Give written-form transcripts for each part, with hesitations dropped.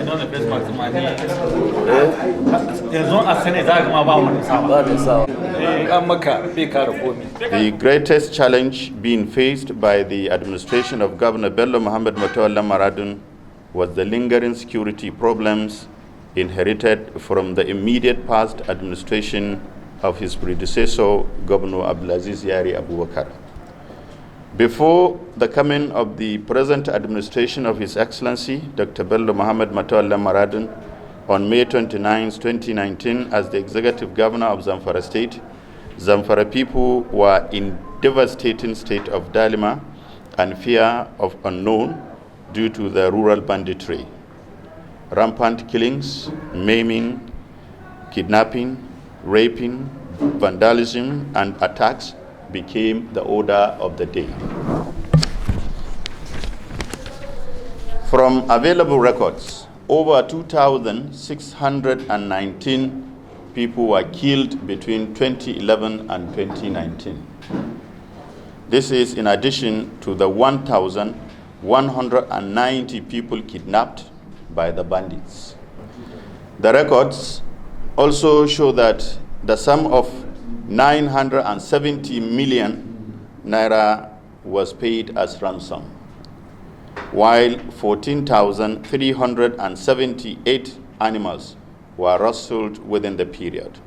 know the best part of my name. There's no The greatest challenge being faced by the administration of Governor Bello Muhammad Matola Maradun was the lingering security problems inherited from the immediate past administration of his predecessor, Governor Abdulaziz Yari Abubakar. Before the coming of the present administration of His Excellency, Dr. Bello Muhammad Matola Maradun, on May 29, 2019, as the Executive Governor of Zamfara State, Zamfara people were in devastating state of dilemma and fear of unknown due to the rural banditry. Rampant killings, maiming, kidnapping, raping, vandalism, and attacks became the order of the day. From available records, over 2,619 people were killed between 2011 and 2019. This is in addition to the 1,190 people kidnapped by the bandits. The records also show that the sum of 970 million naira was paid as ransom, while 14,378 animals were rustled within the period.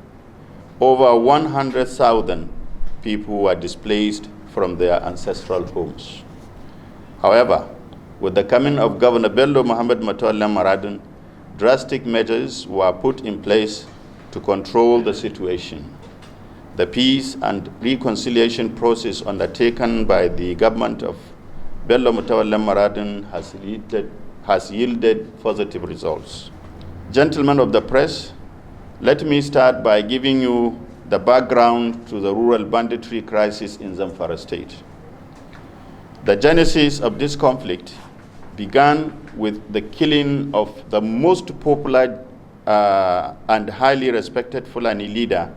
Over 100,000 people were displaced from their ancestral homes. However, with the coming of Governor Bello Muhammad Matola Maradun, drastic measures were put in place to control the situation. The peace and reconciliation process undertaken by the government of Bello Matola Maradun has yielded positive results. Gentlemen of the press, let me start by giving you the background to the rural banditry crisis in Zamfara State. The genesis of this conflict began with the killing of the most popular and highly respected Fulani leader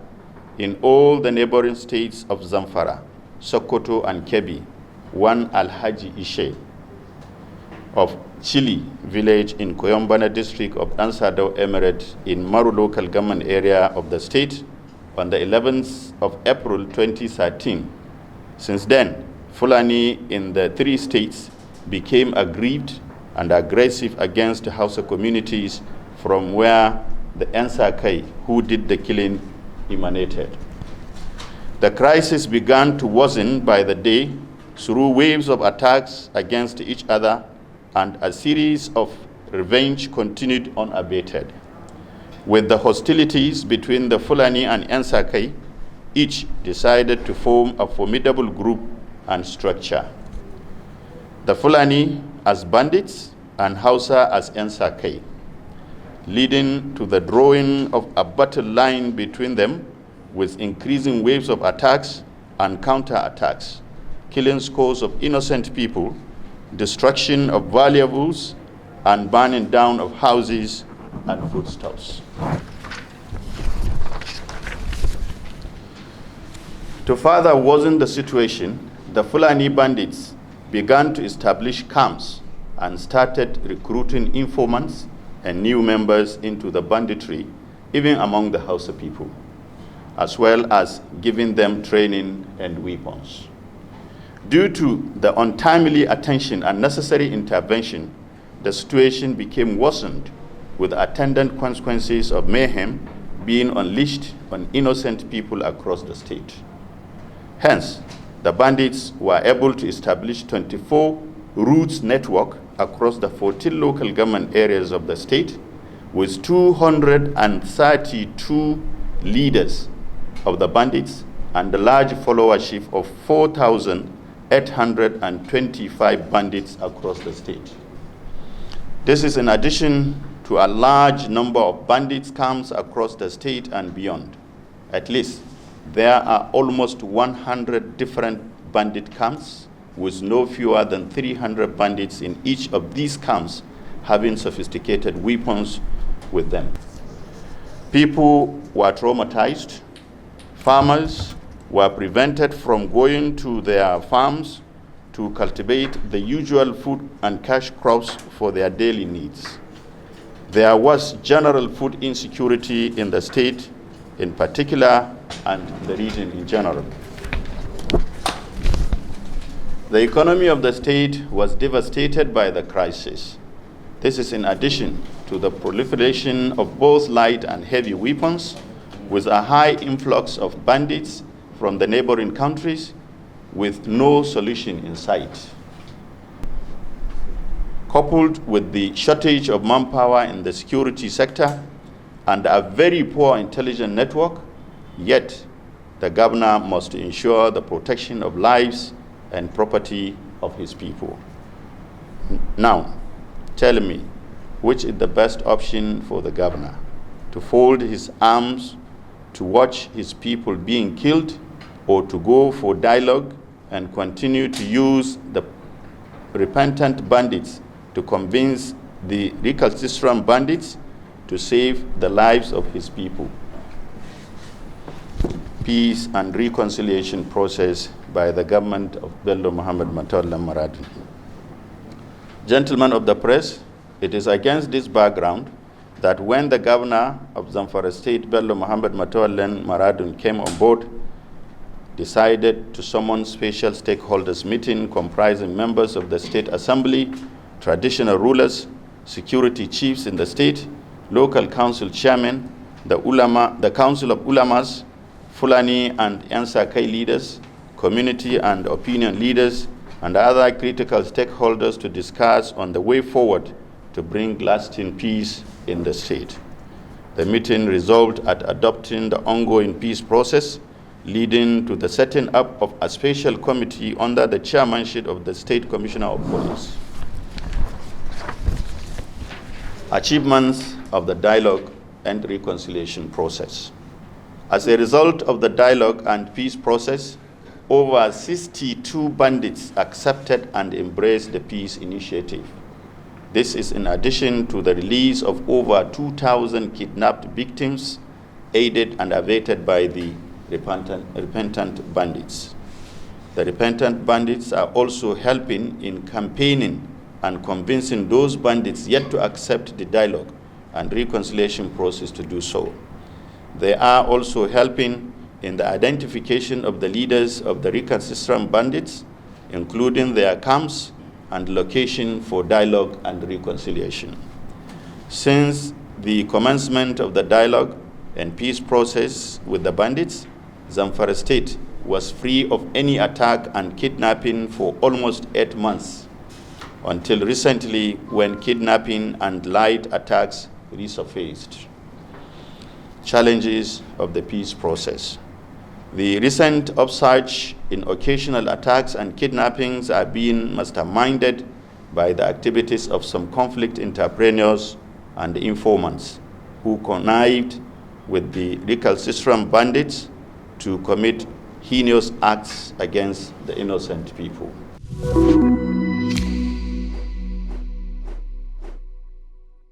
in all the neighboring states of Zamfara, Sokoto, and Kebbi, one Alhaji Ishe of Chili village in Koyombana district of Ansado Emirate in Maru local government area of the state on the 11th of April 2013. Since then, Fulani in the three states became aggrieved and aggressive against Hausa communities from where the Ensakai who did the killing emanated. The crisis began to worsen by the day through waves of attacks against each other, and a series of revenge continued unabated. With the hostilities between the Fulani and Ensakai, each decided to form a formidable group and structure. The Fulani as bandits and Hausa as Ensakai, leading to the drawing of a battle line between them with increasing waves of attacks and counterattacks, killing scores of innocent people, destruction of valuables, and burning down of houses and foodstuffs. To further worsen the situation, the Fulani bandits began to establish camps and started recruiting informants and new members into the banditry, even among the Hausa people, as well as giving them training and weapons. Due to the untimely attention and necessary intervention, the situation became worsened, with attendant consequences of mayhem being unleashed on innocent people across the state. Hence, the bandits were able to establish 24 routes network across the 14 local government areas of the state, with 232 leaders of the bandits and a large followership of 4,825 bandits across the state. This is in addition to a large number of bandits camps across the state and beyond. At least, there are almost 100 different bandit camps, with no fewer than 300 bandits in each of these camps having sophisticated weapons with them. People were traumatized. Farmers were prevented from going to their farms to cultivate the usual food and cash crops for their daily needs. There was general food insecurity in the state in particular and the region in general. The economy of the state was devastated by the crisis. This is in addition to the proliferation of both light and heavy weapons, with a high influx of bandits from the neighboring countries, with no solution in sight. Coupled with the shortage of manpower in the security sector and a very poor intelligence network, yet the governor must ensure the protection of lives and property of his people. Now, tell me, which is the best option for the governor? To fold his arms to watch his people being killed, or to go for dialogue and continue to use the repentant bandits to convince the recalcitrant bandits to save the lives of his people? Peace and reconciliation process by the government of Bello Muhammad Matola Maradun. Gentlemen of the press, it is against this background that when the governor of Zamfara State, Bello Muhammad Matola Maradun, came on board, decided to summon special stakeholders meeting comprising members of the State Assembly, traditional rulers, security chiefs in the state, local council chairmen, the Council of Ulamas, Fulani and Ansar-Kai leaders, community and opinion leaders, and other critical stakeholders to discuss on the way forward to bring lasting peace in the state. The meeting resolved at adopting the ongoing peace process, leading to the setting up of a special committee under the chairmanship of the State Commissioner of Police. Achievements of the dialogue and reconciliation process. As a result of the dialogue and peace process, over 62 bandits accepted and embraced the peace initiative. This is in addition to the release of over 2,000 kidnapped victims, aided and abetted by the repentant bandits. The repentant bandits are also helping in campaigning and convincing those bandits yet to accept the dialogue and reconciliation process to do so. They are also helping in the identification of the leaders of the recalcitrant bandits, including their camps and location for dialogue and reconciliation. Since the commencement of the dialogue and peace process with the bandits, Zamfara State was free of any attack and kidnapping for almost 8 months, until recently when kidnapping and light attacks resurfaced. Challenges of the peace process. The recent upsurge in occasional attacks and kidnappings are being masterminded by the activities of some conflict entrepreneurs and informants who connived with the recalcitrant bandits to commit heinous acts against the innocent people.